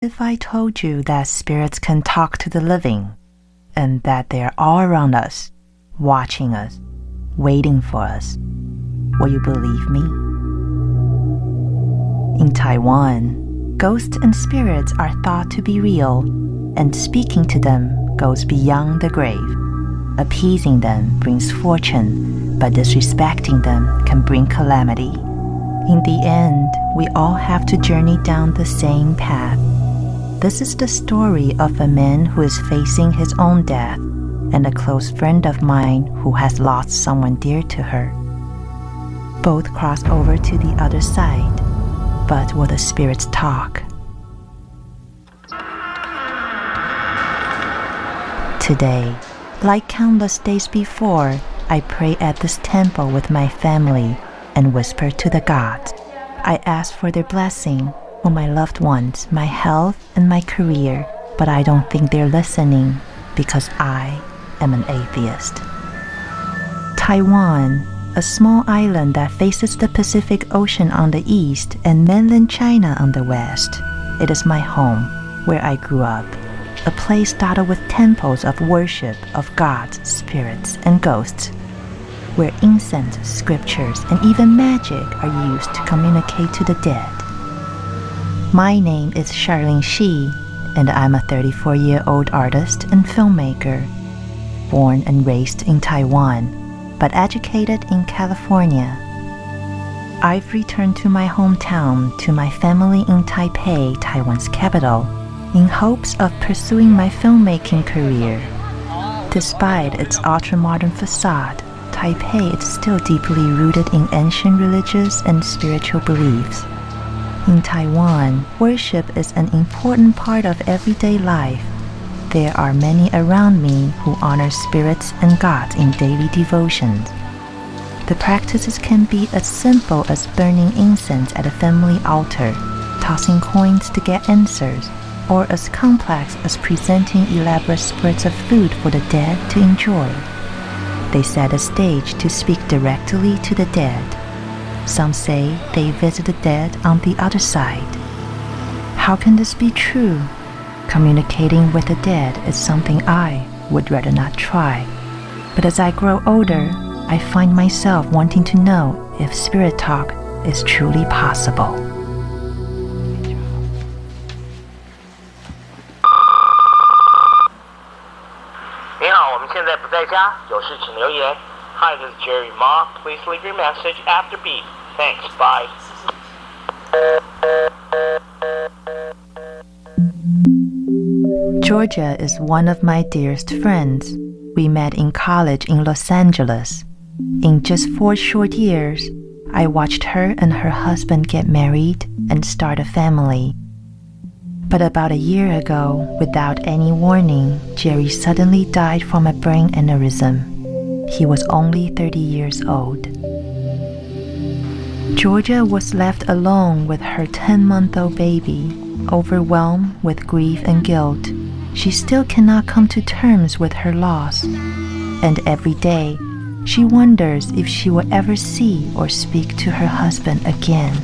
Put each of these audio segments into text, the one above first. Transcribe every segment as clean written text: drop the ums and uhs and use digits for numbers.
If I told you that spirits can talk to the living, and that they are all around us, watching us, waiting for us, will you believe me? In Taiwan, ghosts and spirits are thought to be real, and speaking to them goes beyond the grave. Appeasing them brings fortune, but disrespecting them can bring calamity. In the end, we all have to journey down the same path. This is the story of a man who is facing his own death and a close friend of mine who has lost someone dear to her. Both cross over to the other side, but will the spirits talk? Today, like countless days before, I pray at this temple with my family and whisper to the gods. I ask for their blessing for my loved ones, my health, and my career, but I don't think they're listening because I am an atheist. Taiwan, a small island that faces the Pacific Ocean on the east and mainland China on the west. It is my home, where I grew up, a place dotted with temples of worship of gods, spirits, and ghosts, where incense, scriptures, and even magic are used to communicate to the dead. My name is Charlene Shi, and I'm a 34-year-old artist and filmmaker, born and raised in Taiwan, but educated in California. I've returned to my hometown, to my family in Taipei, Taiwan's capital, in hopes of pursuing my filmmaking career. Despite its ultra-modern facade, Taipei is still deeply rooted in ancient religious and spiritual beliefs. In Taiwan, worship is an important part of everyday life. There are many around me who honor spirits and gods in daily devotions. The practices can be as simple as burning incense at a family altar, tossing coins to get answers, or as complex as presenting elaborate spreads of food for the dead to enjoy. They set a stage to speak directly to the dead. Some say they visit the dead on the other side. How can this be true? Communicating with the dead is something I would rather not try. But as I grow older, I find myself wanting to know if spirit talk is truly possible. 你好，我们现在不在家，有事请留言。Hi, this is Jerry Ma. Please leave your message after beep. Thanks. Bye. Georgia is one of my dearest friends. We met in college in Los Angeles. In just 4 short years, I watched her and her husband get married and start a family. But about a year ago, without any warning, Jerry suddenly died from a brain aneurysm. He was only 30 years old. Georgia was left alone with her 10-month-old baby, overwhelmed with grief and guilt. She still cannot come to terms with her loss. And every day, she wonders if she will ever see or speak to her husband again.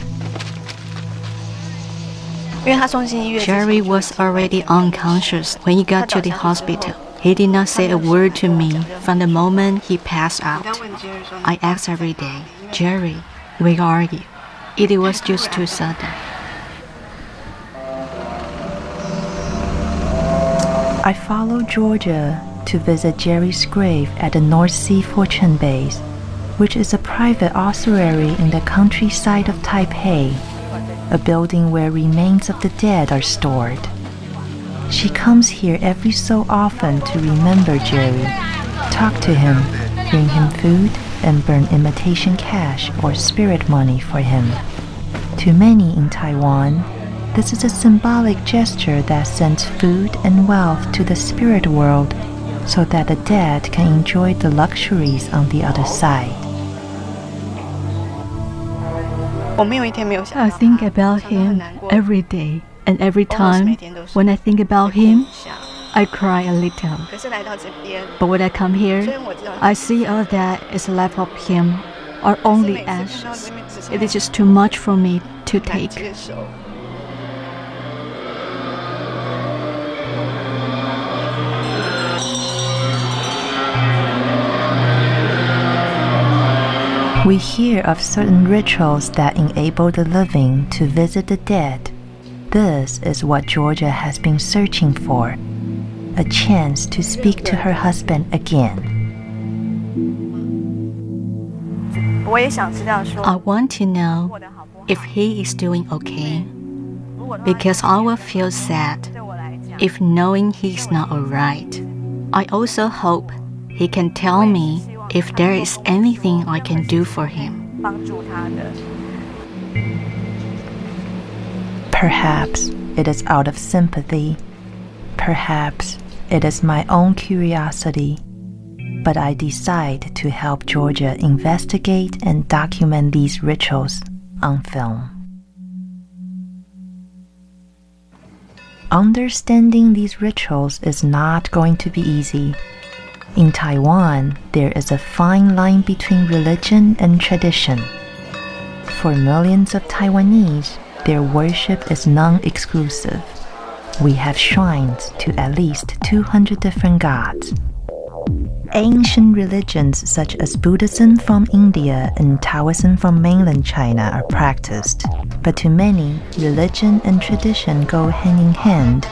Jerry was already unconscious when he got to the hospital. He did not say a word to me from the moment he passed out. I asked every day, Jerry, where are you? It was just too sudden. I followed Georgia to visit Jerry's grave at the North Sea Fortune Base, which is a private ossuary in the countryside of Taipei, a building where remains of the dead are stored. She comes here every so often to remember Jerry, talk to him, bring him food, and burn imitation cash or spirit money for him. To many in Taiwan, this is a symbolic gesture that sends food and wealth to the spirit world so that the dead can enjoy the luxuries on the other side. I think about him every day, and every time when I think about him, I cry a little. But when I come here, I see all that is left of him are only ashes. It is just too much for me to take. We hear of certain rituals that enable the living to visit the dead. This is what Georgia has been searching for, a chance to speak to her husband again. I want to know if he is doing okay, because I will feel sad if knowing he's not alright. I also hope he can tell me if there is anything I can do for him. Perhaps it is out of sympathy. Perhaps it is my own curiosity. But I decide to help Georgia investigate and document these rituals on film. Understanding these rituals is not going to be easy. In Taiwan, there is a fine line between religion and tradition. For millions of Taiwanese, their worship is non-exclusive. We have shrines to at least 200 different gods. Ancient religions such as Buddhism from India and Taoism from mainland China are practiced, but to many, religion and tradition go hand in hand.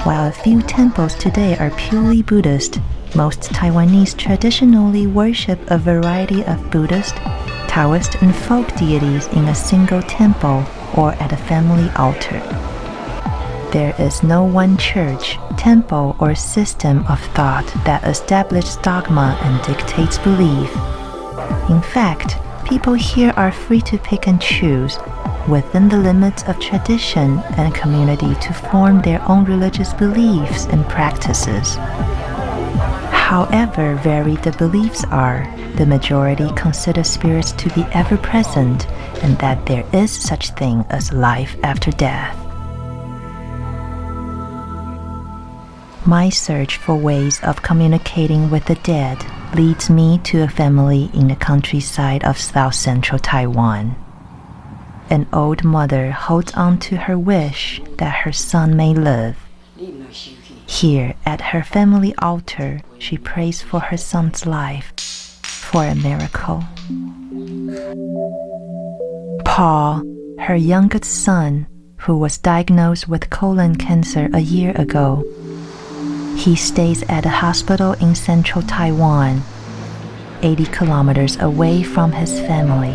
While a few temples today are purely Buddhist, most Taiwanese traditionally worship a variety of Buddhist, Taoist, and folk deities in a single temple or at a family altar. There is no one church, temple, or system of thought that establishes dogma and dictates belief. In fact, people here are free to pick and choose, within the limits of tradition and community, to form their own religious beliefs and practices. However varied the beliefs are, the majority consider spirits to be ever present and that there is such thing as life after death. My search for ways of communicating with the dead leads me to a family in the countryside of south-central Taiwan. An old mother holds on to her wish that her son may live. Here, at her family altar, she prays for her son's life, for a miracle. Paul, her youngest son, who was diagnosed with colon cancer a year ago, he stays at a hospital in central Taiwan, 80 kilometers away from his family.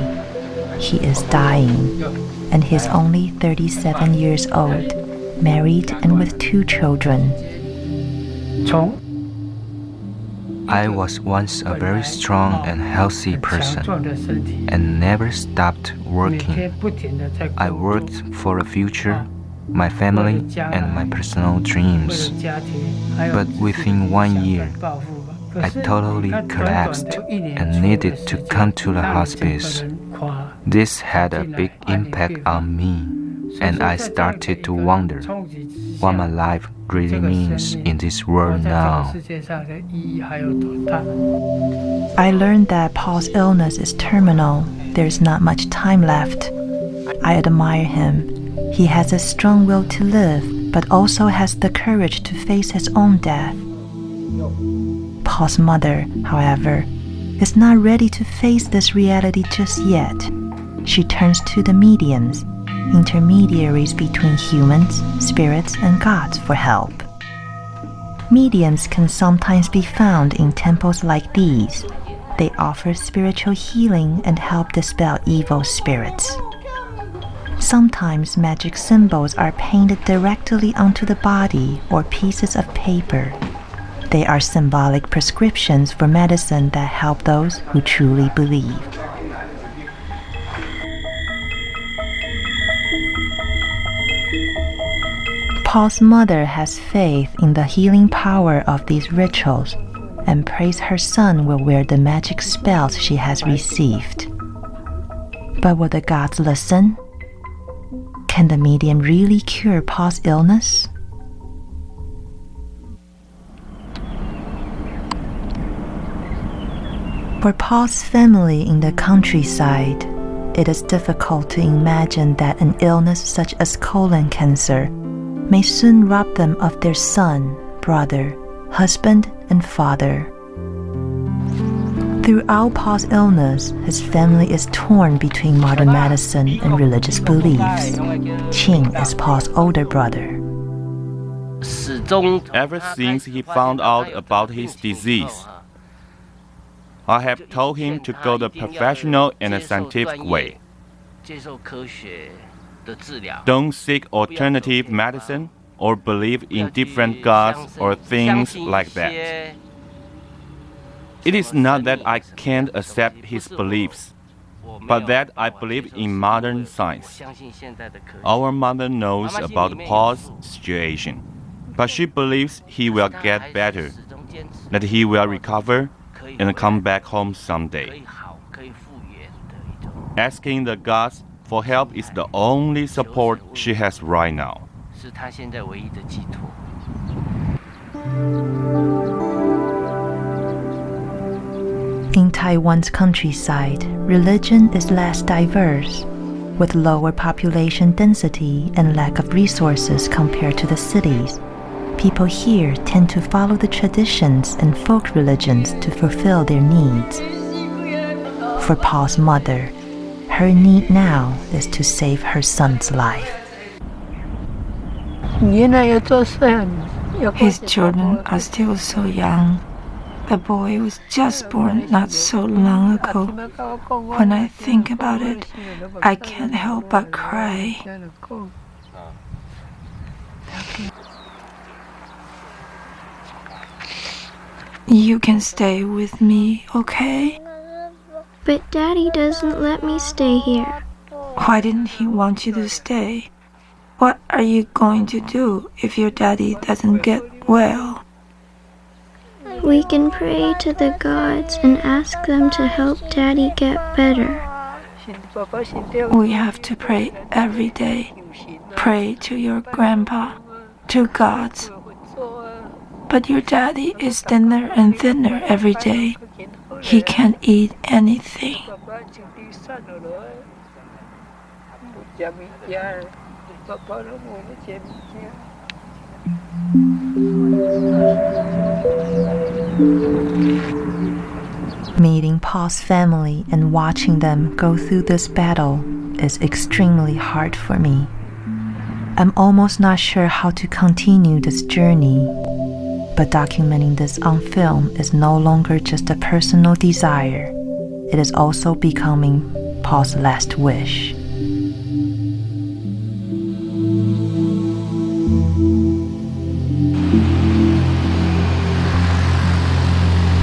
He is dying, and he's only 37 years old, married and with 2 children. I was once a very strong and healthy person and never stopped working. I worked for a future, my family, and my personal dreams. But within 1 year, I totally collapsed and needed to come to the hospice. This had a big impact on me, and I started to wonder what my life really means in this world now. I learned that Paul's illness is terminal. There's not much time left. I admire him. He has a strong will to live, but also has the courage to face his own death. Paul's mother, however, is not ready to face this reality just yet. She turns to the mediums, intermediaries between humans, spirits, and gods for help. Mediums can sometimes be found in temples like these. They offer spiritual healing and help dispel evil spirits. Sometimes magic symbols are painted directly onto the body or pieces of paper. They are symbolic prescriptions for medicine that help those who truly believe. Paul's mother has faith in the healing power of these rituals and prays her son will wear the magic spells she has received. But will the gods listen? Can the medium really cure Paul's illness? For Paul's family in the countryside, it is difficult to imagine that an illness such as colon cancer may soon rob them of their son, brother, husband, and father. Throughout Paul's illness, his family is torn between modern medicine and religious beliefs. Qing is Paul's older brother. Ever since he found out about his disease, I have told him to go the professional and scientific way. Don't seek alternative medicine or believe in different gods or things like that. It is not that I can't accept his beliefs, but that I believe in modern science. Our mother knows about Paul's situation, but she believes he will get better, that he will recover and come back home someday. Asking the gods for help is the only support she has right now. In Taiwan's countryside, religion is less diverse, with lower population density and lack of resources compared to the cities. People here tend to follow the traditions and folk religions to fulfill their needs. For Paul's mother, her need now is to save her son's life. His children are still so young. The boy was just born not so long ago. When I think about it, I can't help but cry. You can stay with me, okay? But Daddy doesn't let me stay here. Why didn't he want you to stay? What are you going to do if your daddy doesn't get well? We can pray to the gods and ask them to help Daddy get better. We have to pray every day. Pray to your grandpa, to gods. But your daddy is thinner and thinner every day. He can't eat anything. Meeting Paul's family and watching them go through this battle is extremely hard for me. I'm almost not sure how to continue this journey, but documenting this on film is no longer just a personal desire. It is also becoming Paul's last wish.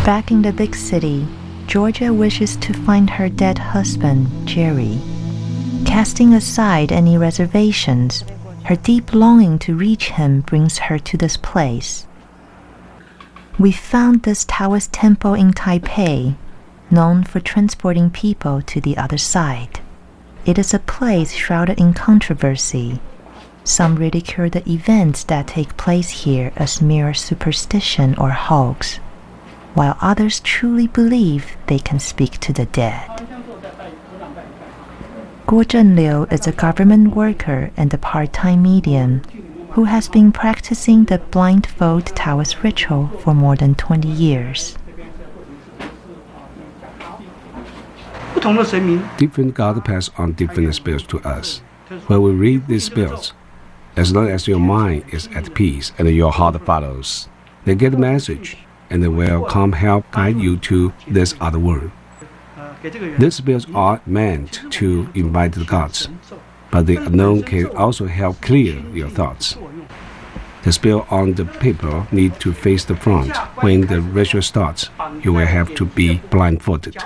Back in the big city, Georgia wishes to find her dead husband, Jerry. Casting aside any reservations, her deep longing to reach him brings her to this place. We found this Taoist temple in Taipei, known for transporting people to the other side. It is a place shrouded in controversy. Some ridicule the events that take place here as mere superstition or hoax, while others truly believe they can speak to the dead. Guo Zhenliu is a government worker and a part-time medium who has been practicing the blindfold Taoist ritual for more than 20 years. Different gods pass on different spells to us. When we read these spells, as long as your mind is at peace and your heart follows, they get the message and they will come help guide you to this other world. These spells are meant to invite the gods, but the unknown can also help clear your thoughts. The spell on the paper need to face the front. When the ritual starts, you will have to be blindfolded.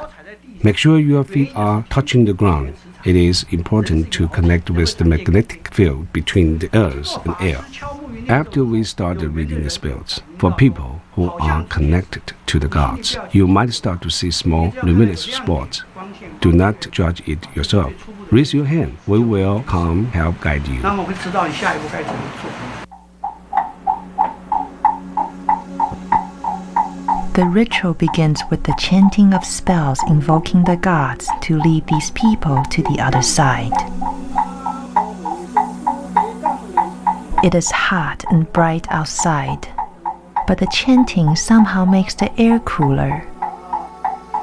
Make sure your feet are touching the ground. It is important to connect with the magnetic field between the earth and air. After we started reading the spells, for people who are connected to the gods, you might start to see small luminous spots. Do not judge it yourself. Raise your hand. We will come help guide you. The ritual begins with the chanting of spells invoking the gods to lead these people to the other side. It is hot and bright outside, but the chanting somehow makes the air cooler.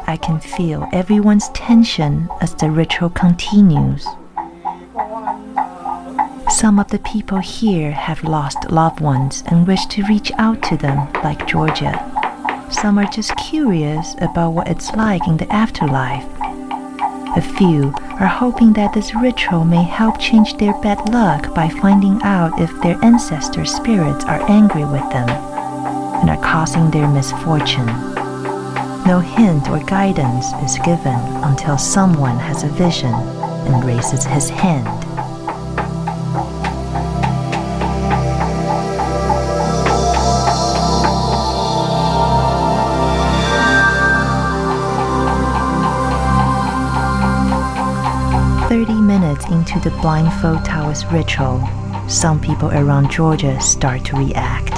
I can feel everyone's tension as the ritual continues. Some of the people here have lost loved ones and wish to reach out to them, like Georgia. Some are just curious about what it's like in the afterlife. A few are hoping that this ritual may help change their bad luck by finding out if their ancestor spirits are angry with them and are causing their misfortune. No hint or guidance is given until someone has a vision and raises his hand. Into the blindfold Taoist ritual, some people around Georgia start to react.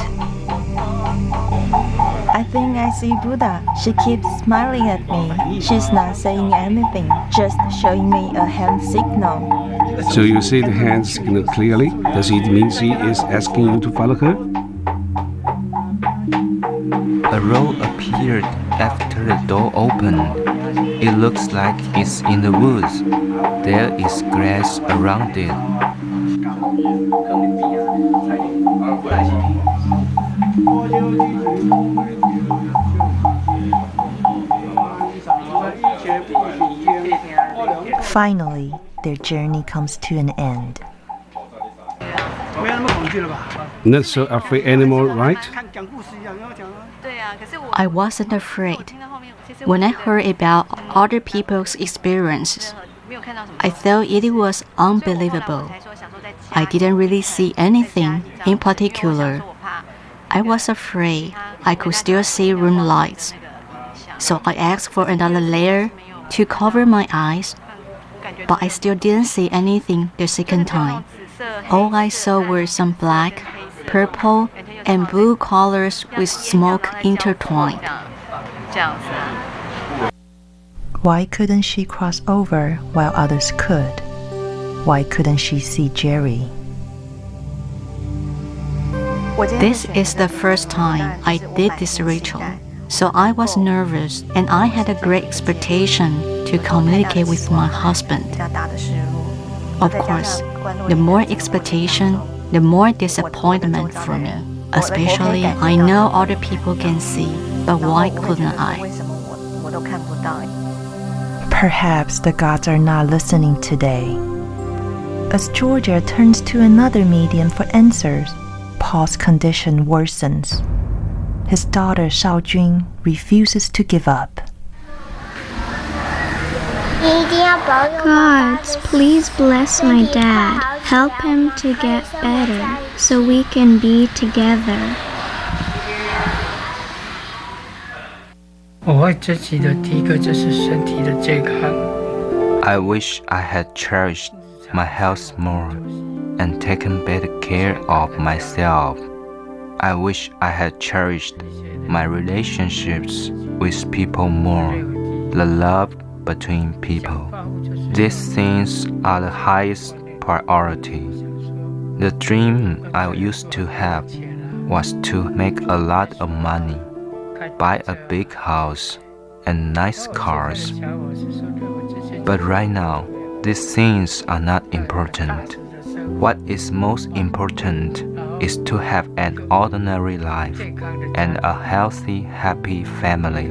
I think I see Buddha. She keeps smiling at me. She's not saying anything, just showing me a hand signal. So you see the hand signal clearly? Does it mean she is asking you to follow her? A road appeared after the door opened. It looks like it's in the woods. There is grass around it. Finally, their journey comes to an end. Not so afraid anymore, right? I wasn't afraid. When I heard about other people's experiences, I thought it was unbelievable. I didn't really see anything in particular. I was afraid I could still see room lights. So I asked for another layer to cover my eyes, but I still didn't see anything the second time. All I saw were some black, purple, and blue colors with smoke intertwined. Why couldn't she cross over while others could? Why couldn't she see Jerry? This is the first time I did this ritual, so I was nervous and I had a great expectation to communicate with my husband. Of course, the more expectation, the more disappointment for me. Especially, I know other people can see, but why couldn't I? Perhaps the gods are not listening today. As Georgia turns to another medium for answers, Paul's condition worsens. His daughter Shaojun refuses to give up. Gods, please bless my dad. Help him to get better so we can be together. I wish I had cherished my health more and taken better care of myself. I wish I had cherished my relationships with people more, the love between people. These things are the highest priority. The dream I used to have was to make a lot of money, buy a big house and nice cars. But right now, these things are not important. What is most important is to have an ordinary life and a healthy, happy family.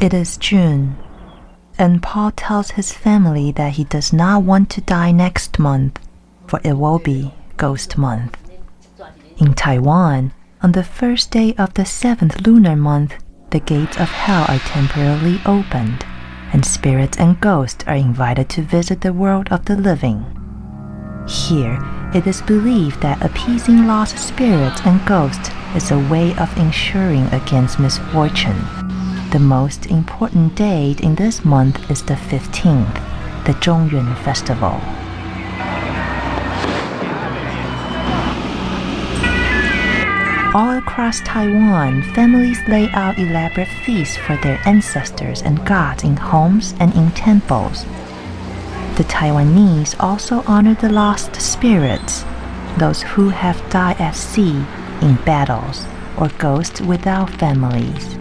It is June, and Paul tells his family that he does not want to die next month, for it will be Ghost Month. In Taiwan, on the first day of the 7th lunar month, the gates of hell are temporarily opened, and spirits and ghosts are invited to visit the world of the living. Here, it is believed that appeasing lost spirits and ghosts is a way of ensuring against misfortune. The most important date in this month is the 15th, the Zhongyuan Festival. All across Taiwan, families lay out elaborate feasts for their ancestors and gods in homes and in temples. The Taiwanese also honor the lost spirits, those who have died at sea, in battles, or ghosts without families.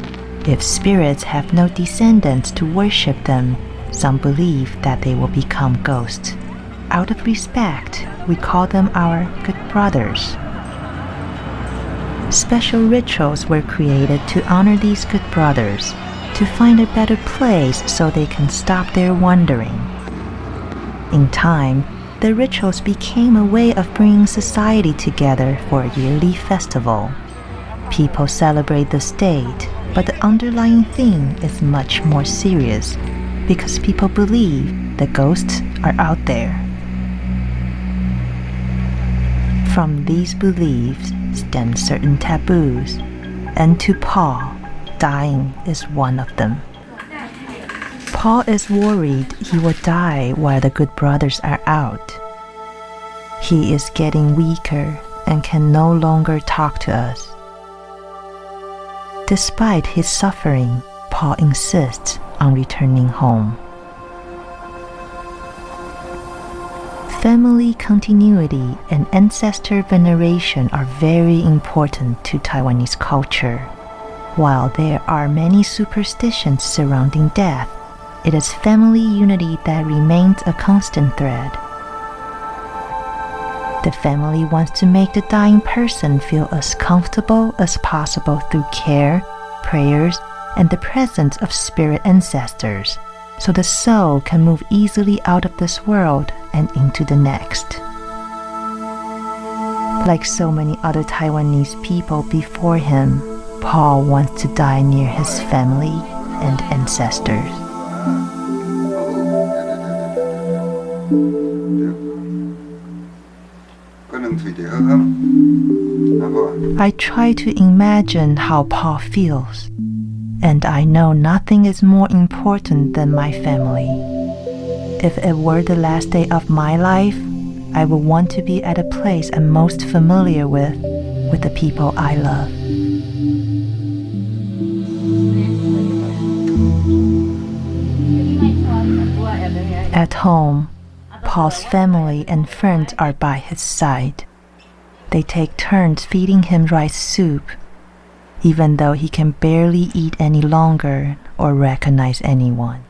If spirits have no descendants to worship them, some believe that they will become ghosts. Out of respect, we call them our good brothers. Special rituals were created to honor these good brothers, to find a better place so they can stop their wandering. In time, the rituals became a way of bringing society together for a yearly festival. People celebrate the state, but the underlying theme is much more serious because people believe the ghosts are out there. From these beliefs stem certain taboos, and to Paul, dying is one of them. Paul is worried he will die while the good brothers are out. He is getting weaker and can no longer talk to us. Despite his suffering, Paul insists on returning home. Family continuity and ancestor veneration are very important to Taiwanese culture. While there are many superstitions surrounding death, it is family unity that remains a constant thread. The family wants to make the dying person feel as comfortable as possible through care, prayers, and the presence of spirit ancestors, so the soul can move easily out of this world and into the next. Like so many other Taiwanese people before him, Paul wants to die near his family and ancestors. I try to imagine how Paul feels, and I know nothing is more important than my family. If it were the last day of my life, I would want to be at a place I'm most familiar with the people I love. At home, Paul's family and friends are by his side. They take turns feeding him rice soup, even though he can barely eat any longer or recognize anyone.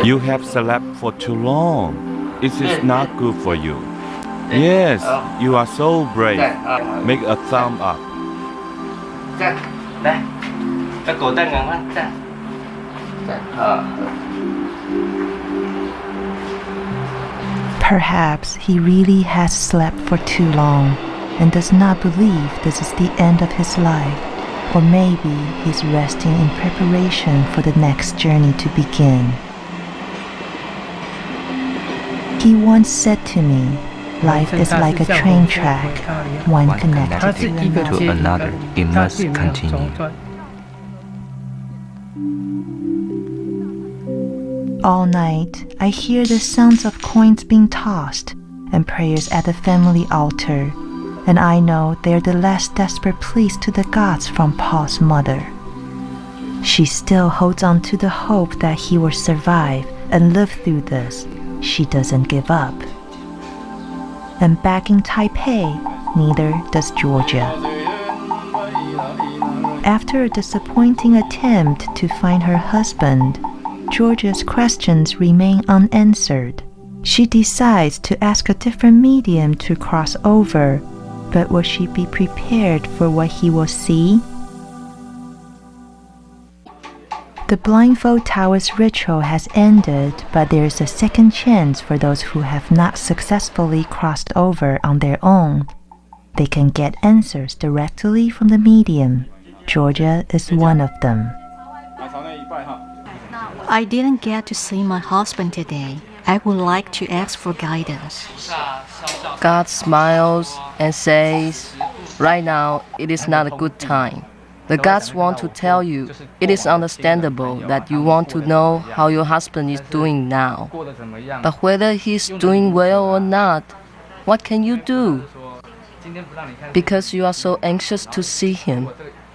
You have slept for too long. It is not good for you. Yes, you are so brave. Make a thumb up. Perhaps he really has slept for too long and does not believe this is the end of his life. Or maybe he's resting in preparation for the next journey to begin. He once said to me, life is like a train track, one connected to another. It must continue. All night, I hear the sounds of coins being tossed and prayers at the family altar, and I know they're the last desperate pleas to the gods from Paul's mother. She still holds on to the hope that he will survive and live through this. She doesn't give up. And back in Taipei, neither does Georgia. After a disappointing attempt to find her husband, Georgia's questions remain unanswered. She decides to ask a different medium to cross over, but will she be prepared for what he will see? The blindfold Taoist ritual has ended, but there is a second chance for those who have not successfully crossed over on their own. They can get answers directly from the medium. Georgia is one of them. I didn't get to see my husband today. I would like to ask for guidance. God smiles and says, right now it is not a good time. The gods want to tell you it is understandable that you want to know how your husband is doing now. But whether he's doing well or not, what can you do? Because you are so anxious to see him.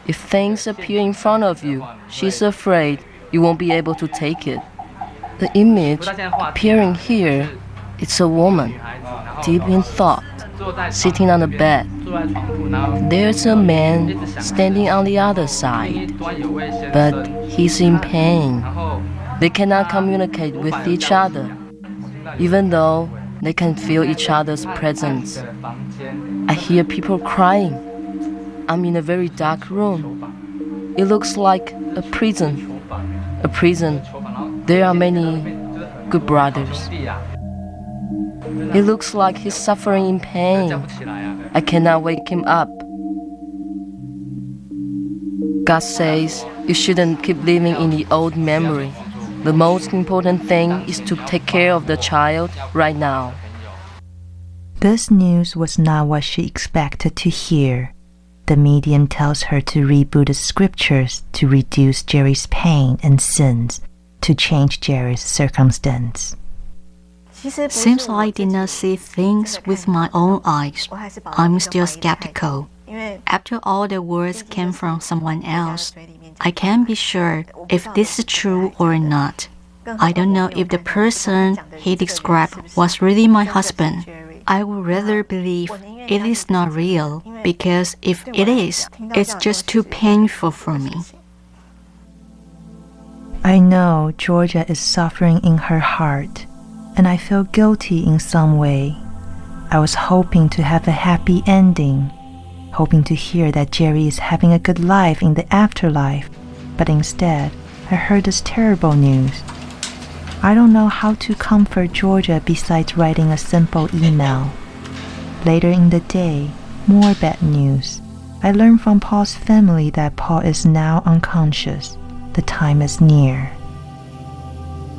If things appear in front of you, she's afraid you won't be able to take it. The image appearing here, it's a woman, deep in thought, sitting on a bed. There's a man standing on the other side, but he's in pain. They cannot communicate with each other, even though they can feel each other's presence. I hear people crying. I'm in a very dark room. It looks like a prison. A prison. There are many good brothers. It looks like he's suffering in pain. I cannot wake him up. God says you shouldn't keep living in the old memory. The most important thing is to take care of the child right now. This news was not what she expected to hear. The medium tells her to read Buddhist scriptures to reduce Jerry's pain and sins, to change Jerry's circumstance. Seems I did not see things with my own eyes. I'm still skeptical. After all the words came from someone else, I can't be sure if this is true or not. I don't know if the person he described was really my husband. I would rather believe it is not real, because if it is, it's just too painful for me. I know Georgia is suffering in her heart, and I feel guilty in some way. I was hoping to have a happy ending, hoping to hear that Jerry is having a good life in the afterlife, but instead, I heard this terrible news. I don't know how to comfort Georgia besides writing a simple email. Later in the day, more bad news. I learned from Paul's family that Paul is now unconscious. The time is near.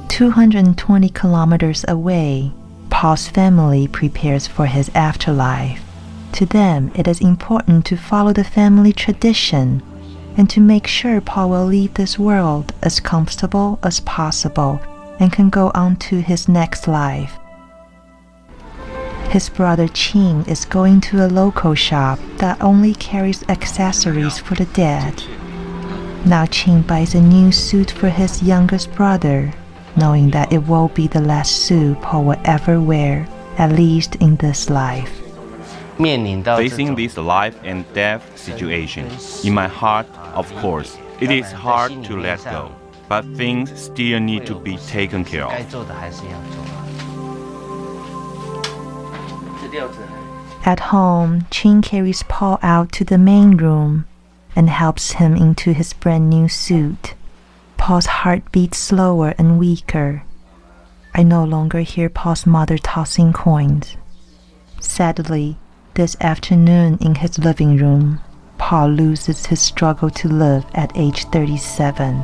220 kilometers away, Paul's family prepares for his afterlife. To them, it is important to follow the family tradition and to make sure Paul will leave this world as comfortable as possible and can go on to his next life. His brother Qing is going to a local shop that only carries accessories for the dead. Now Qing buys a new suit for his youngest brother, knowing that it will be the last suit Paul will ever wear, at least in this life. Facing this life and death situation, in my heart, of course, it is hard to let go, but things still need to be taken care of. At home, Qing carries Paul out to the main room and helps him into his brand new suit. Paul's heart beats slower and weaker. I no longer hear Paul's mother tossing coins. Sadly, this afternoon in his living room, Paul loses his struggle to live at age 37.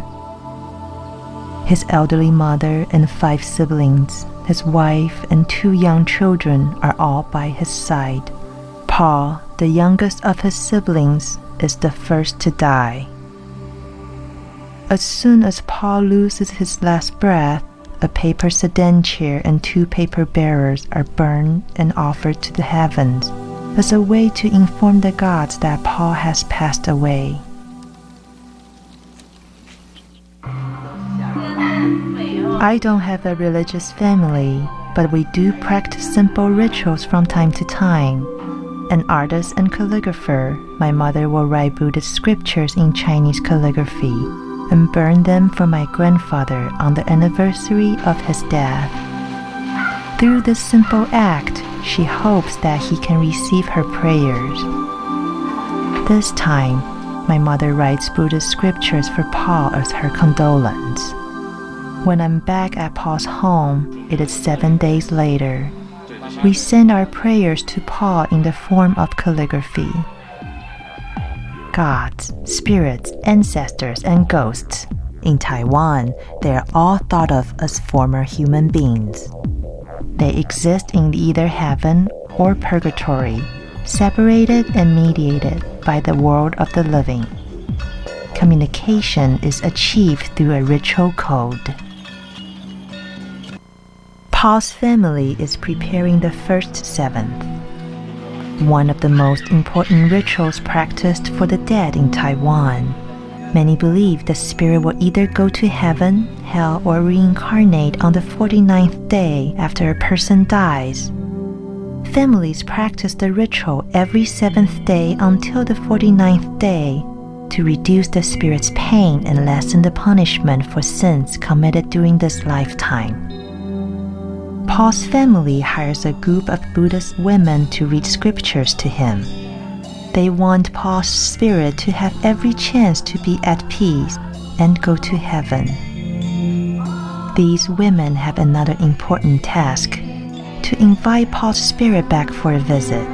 His elderly mother and 5 siblings, his wife and 2 young children are all by his side. Paul, the youngest of his siblings, is the first to die. As soon as Paul loses his last breath, a paper sedan chair and 2 paper bearers are burned and offered to the heavens as a way to inform the gods that Paul has passed away. I don't have a religious family, but we do practice simple rituals from time to time. An artist and calligrapher, my mother will write Buddhist scriptures in Chinese calligraphy and burn them for my grandfather on the anniversary of his death. Through this simple act, she hopes that he can receive her prayers. This time, my mother writes Buddhist scriptures for Paul as her condolence. When I'm back at Paul's home, it is 7 days later. We send our prayers to Paul in the form of calligraphy. Gods, spirits, ancestors, and ghosts, In Taiwan, they are all thought of as former human beings. They exist in either heaven or purgatory, separated and mediated by the world of the living. Communication is achieved through a ritual code. Paul's family is preparing the first seventh, one of the most important rituals practiced for the dead in Taiwan. Many believe the spirit will either go to heaven, hell, or reincarnate on the 49th day after a person dies. Families practice the ritual every 7th day until the 49th day to reduce the spirit's pain and lessen the punishment for sins committed during this lifetime. Paul's family hires a group of Buddhist women to read scriptures to him. They want Paul's spirit to have every chance to be at peace and go to heaven. These women have another important task: to invite Paul's spirit back for a visit.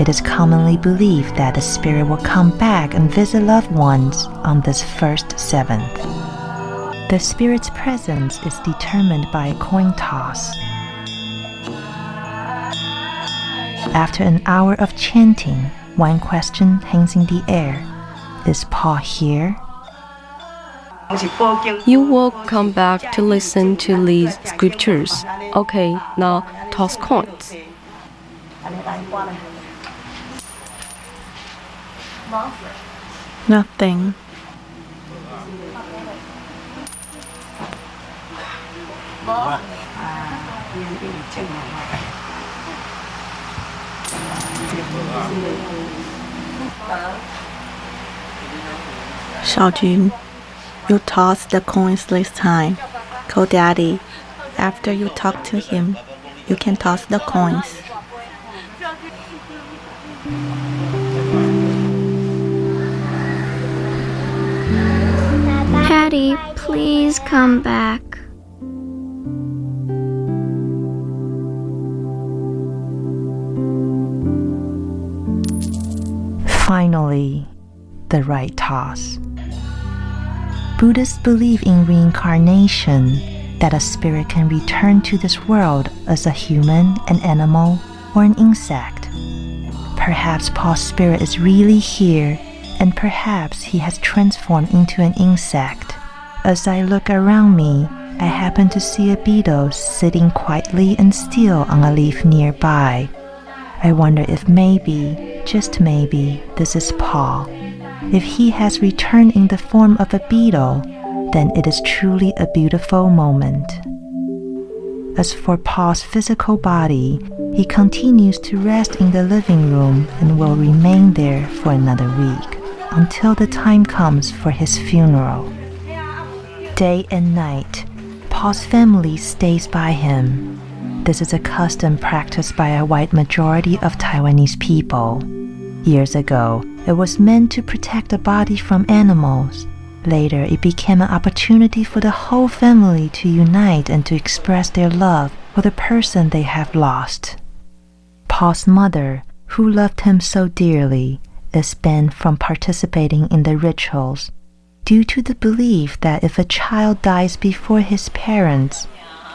It is commonly believed that the spirit will come back and visit loved ones on this first seventh. The spirit's presence is determined by a coin toss. After an hour of chanting, one question hangs in the air. Is Paul here? You will come back to listen to these scriptures. Okay, now toss coins. Nothing. Xiaojun, you toss the coins this time. Call Daddy. After you talk to him, you can toss the coins. Daddy, please come back. Finally, the right toss. Buddhists believe in reincarnation, that a spirit can return to this world as a human, an animal, or an insect. Perhaps Paul's spirit is really here, and perhaps he has transformed into an insect. As I look around me, I happen to see a beetle sitting quietly and still on a leaf nearby. I wonder if maybe, just maybe, this is Paul. If he has returned in the form of a beetle, then it is truly a beautiful moment. As for Paul's physical body, he continues to rest in the living room and will remain there for another week, until the time comes for his funeral. Day and night, Paul's family stays by him. This is a custom practiced by a white majority of Taiwanese people. Years ago, it was meant to protect the body from animals. Later, it became an opportunity for the whole family to unite and to express their love for the person they have lost. Paul's mother, who loved him so dearly, is banned from participating in the rituals due to the belief that if a child dies before his parents,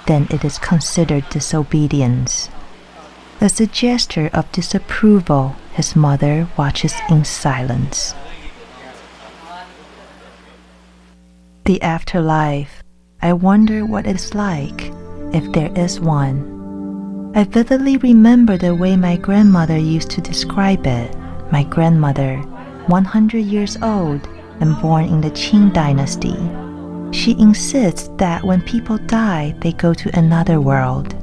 then it is considered disobedience. As a gesture of disapproval, his mother watches in silence. The afterlife. I wonder what it's like, if there is one. I vividly remember the way my grandmother used to describe it. My grandmother, 100 years old and born in the Qing dynasty. She insists that when people die, they go to another world.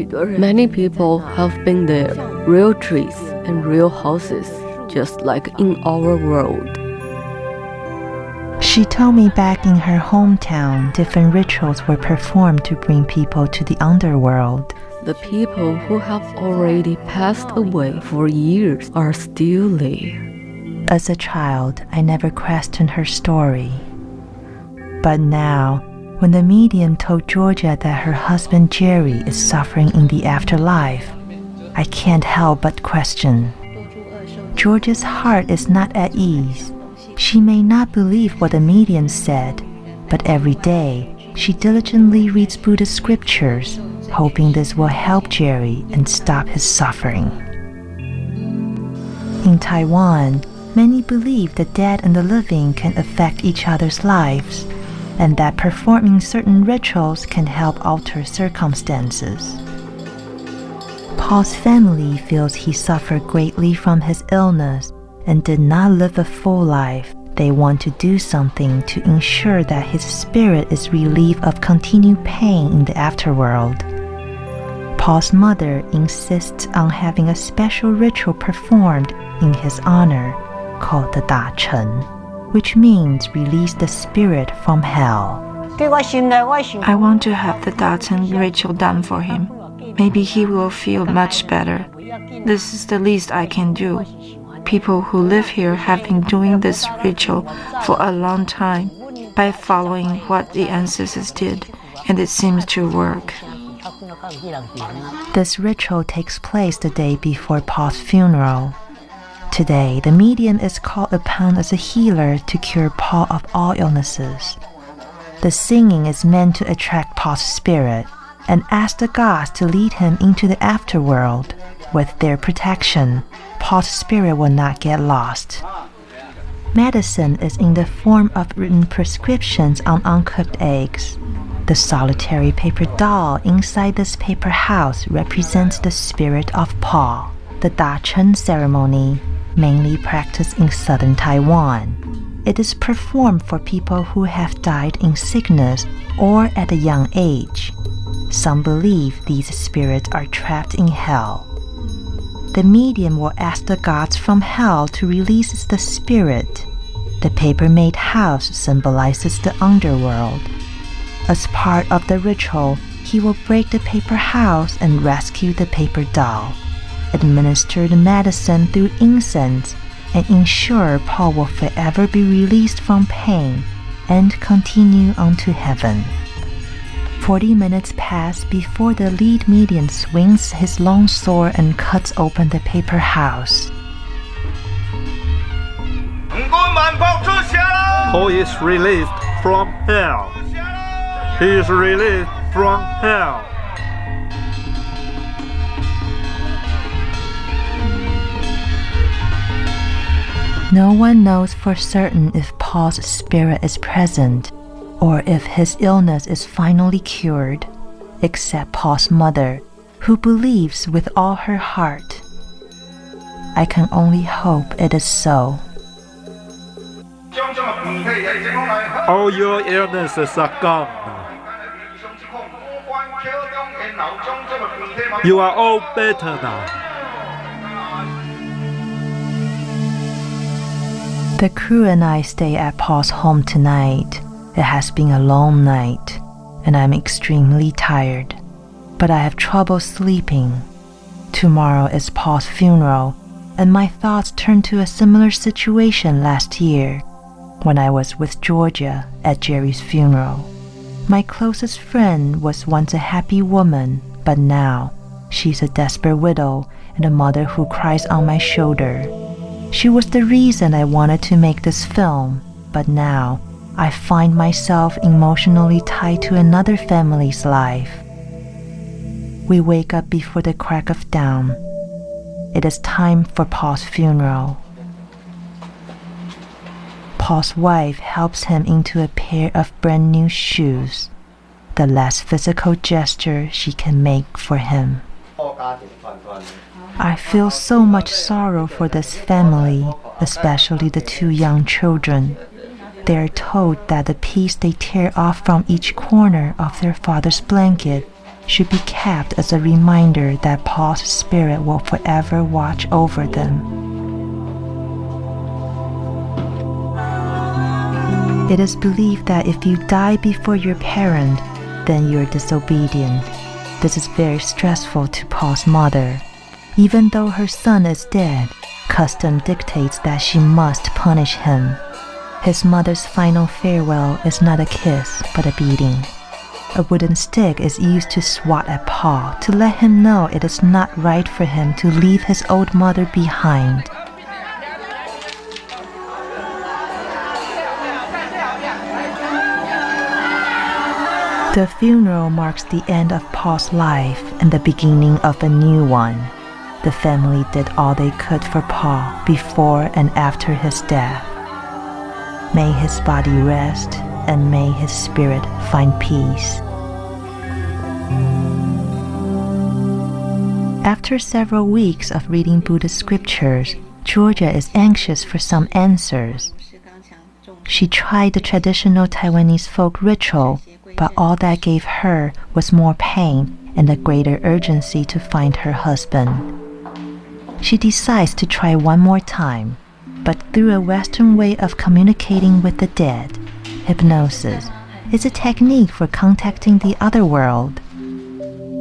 Many people have been there, real trees and real houses, just like in our world. She told me back in her hometown, different rituals were performed to bring people to the underworld. The people who have already passed away for years are still there. As a child, I never questioned her story. But now, when the medium told Georgia that her husband Jerry is suffering in the afterlife, I can't help but question. Georgia's heart is not at ease. She may not believe what the medium said, but every day she diligently reads Buddhist scriptures, hoping this will help Jerry and stop his suffering. In Taiwan, many believe the dead and the living can affect each other's lives, and that performing certain rituals can help alter circumstances. Paul's family feels he suffered greatly from his illness and did not live a full life. They want to do something to ensure that his spirit is relieved of continued pain in the afterworld. Paul's mother insists on having a special ritual performed in his honor called the Da Chen, which means release the spirit from hell. I want to have the Da Chen ritual done for him. Maybe he will feel much better. This is the least I can do. People who live here have been doing this ritual for a long time by following what the ancestors did, and it seems to work. This ritual takes place the day before Paul's funeral. Today, the medium is called upon as a healer to cure Paul of all illnesses. The singing is meant to attract Paul's spirit and ask the gods to lead him into the afterworld. With their protection, Paul's spirit will not get lost. Medicine is in the form of written prescriptions on uncooked eggs. The solitary paper doll inside this paper house represents the spirit of Paul. The Da Chen ceremony, mainly practiced in southern Taiwan. It is performed for people who have died in sickness or at a young age. Some believe these spirits are trapped in hell. The medium will ask the gods from hell to release the spirit. The paper-made house symbolizes the underworld. As part of the ritual, he will break the paper house and rescue the paper doll, administer the medicine through incense, and ensure Paul will forever be released from pain and continue on to heaven. 40 minutes pass before the lead medium swings his long sword and cuts open the paper house. Paul is released from hell. He is released from hell. No one knows for certain if Paul's spirit is present or if his illness is finally cured, except Paul's mother, who believes with all her heart. I can only hope it is so. All your illnesses are gone. You are all better now. The crew and I stay at Paul's home tonight. It has been a long night, and I'm extremely tired, but I have trouble sleeping. Tomorrow is Paul's funeral, and my thoughts turn to a similar situation last year, when I was with Georgia at Jerry's funeral. My closest friend was once a happy woman, but now she's a desperate widow and a mother who cries on my shoulder. She was the reason I wanted to make this film, but now I find myself emotionally tied to another family's life. We wake up before the crack of dawn. It is time for Paul's funeral. Paul's wife helps him into a pair of brand new shoes, the last physical gesture she can make for him. I feel so much sorrow for this family, especially the two young children. They are told that the piece they tear off from each corner of their father's blanket should be kept as a reminder that Paul's spirit will forever watch over them. It is believed that if you die before your parent, then you are disobedient. This is very stressful to Paul's mother. Even though her son is dead, custom dictates that she must punish him. His mother's final farewell is not a kiss, but a beating. A wooden stick is used to swat at Paul to let him know it is not right for him to leave his old mother behind. The funeral marks the end of Paul's life and the beginning of a new one. The family did all they could for Paul before and after his death. May his body rest and may his spirit find peace. After several weeks of reading Buddhist scriptures, Georgia is anxious for some answers. She tried the traditional Taiwanese folk ritual, but all that gave her was more pain and a greater urgency to find her husband. She decides to try one more time, but through a Western way of communicating with the dead. Hypnosis is a technique for contacting the other world.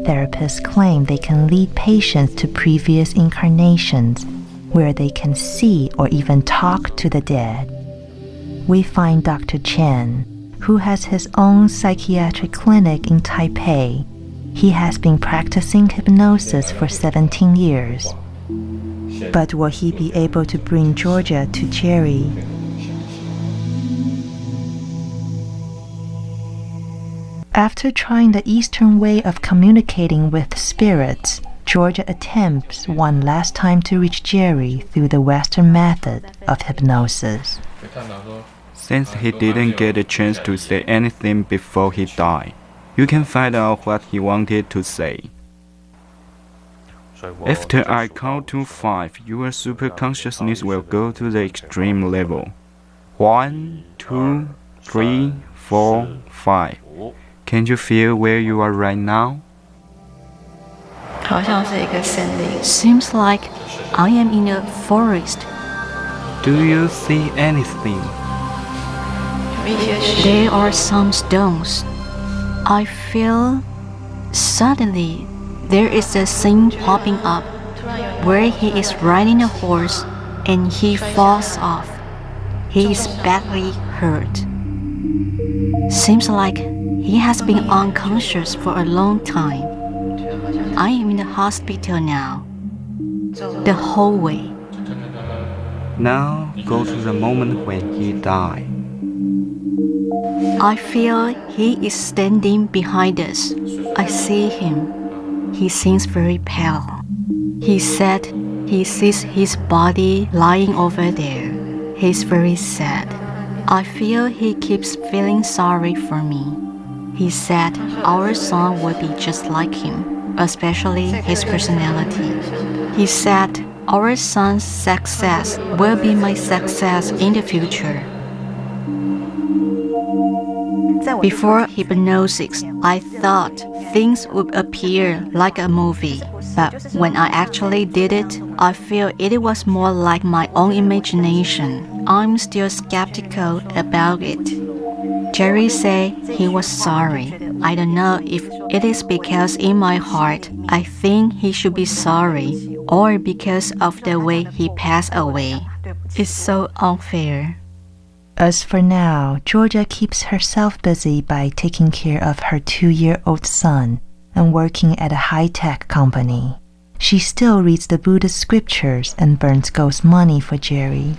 Therapists claim they can lead patients to previous incarnations, where they can see or even talk to the dead. We find Dr. Chen, who has his own psychiatric clinic in Taipei. He has been practicing hypnosis for 17 years. But will he be able to bring Georgia to Jerry? After trying the Eastern way of communicating with spirits, Georgia attempts one last time to reach Jerry through the Western method of hypnosis. Since he didn't get a chance to say anything before he died, you can find out what he wanted to say. After I count to 5, your superconsciousness will go to the extreme level. 1, 2, 3, 4, 5. Can you feel where you are right now? Seems like I am in a forest. Do you see anything? There are some stones. I feel suddenly there is a scene popping up where he is riding a horse and he falls off. He is badly hurt. Seems like he has been unconscious for a long time. I am in the hospital now. The whole way. Now go to the moment when he died. I feel he is standing behind us. I see him. He seems very pale. He said he sees his body lying over there. He's very sad. I feel he keeps feeling sorry for me. He said our son will be just like him, especially his personality. He said our son's success will be my success in the future. Before hypnosis, I thought things would appear like a movie. But when I actually did it, I feel it was more like my own imagination. I'm still skeptical about it. Jerry said he was sorry. I don't know if it is because in my heart I think he should be sorry or because of the way he passed away. It's so unfair. As for now, Georgia keeps herself busy by taking care of her 2-year-old son and working at a high-tech company. She still reads the Buddhist scriptures and burns ghost money for Jerry.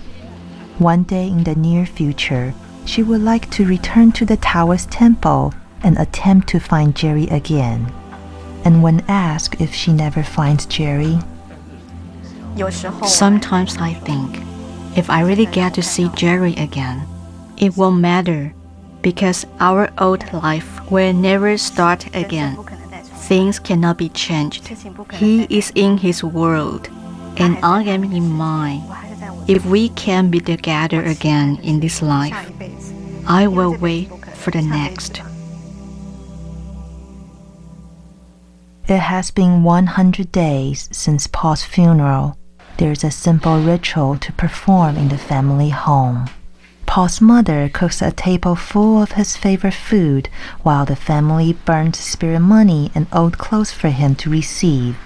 One day in the near future, she would like to return to the Taoist temple and attempt to find Jerry again. And when asked if she never finds Jerry, sometimes I think, if I really get to see Jerry again, it won't matter because our old life will never start again. Things cannot be changed. He is in his world and I am in mine. If we can be together again in this life, I will wait for the next. It has been 100 days since Paul's funeral. There's a simple ritual to perform in the family home. Paul's mother cooks a table full of his favorite food while the family burns spirit money and old clothes for him to receive.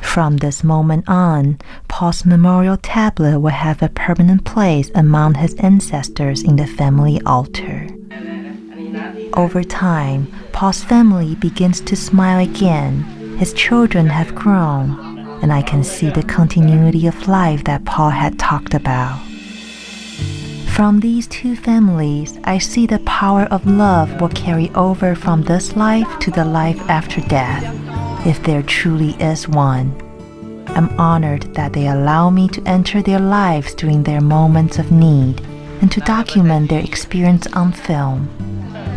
From this moment on, Paul's memorial tablet will have a permanent place among his ancestors in the family altar. Over time, Paul's family begins to smile again. His children have grown, and I can see the continuity of life that Paul had talked about. From these two families, I see the power of love will carry over from this life to the life after death, if there truly is one. I'm honored that they allow me to enter their lives during their moments of need and to document their experience on film.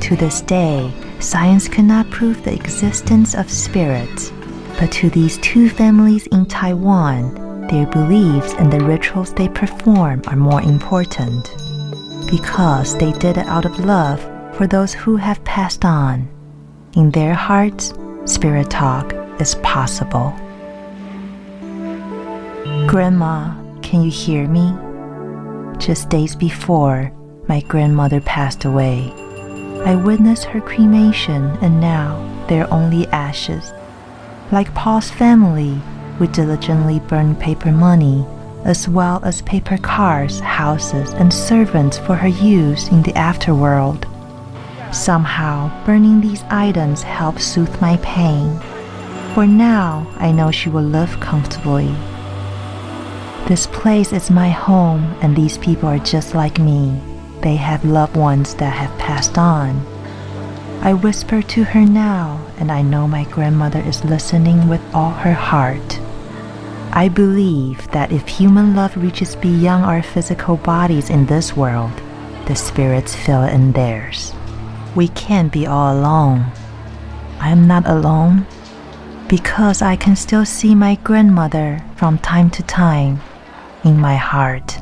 To this day, science cannot prove the existence of spirits, but to these two families in Taiwan, their beliefs and the rituals they perform are more important, because they did it out of love for those who have passed on. In their hearts, spirit talk is possible. Grandma, can you hear me? Just days before, my grandmother passed away. I witnessed her cremation, and now there are only ashes. Like Paul's family, we diligently burn paper money, as well as paper cars, houses, and servants for her use in the afterworld. Somehow, burning these items helps soothe my pain. For now, I know she will live comfortably. This place is my home, and these people are just like me. They have loved ones that have passed on. I whisper to her now, and I know my grandmother is listening with all her heart. I believe that if human love reaches beyond our physical bodies in this world, the spirits feel it in theirs. We can't be all alone. I am not alone because I can still see my grandmother from time to time in my heart.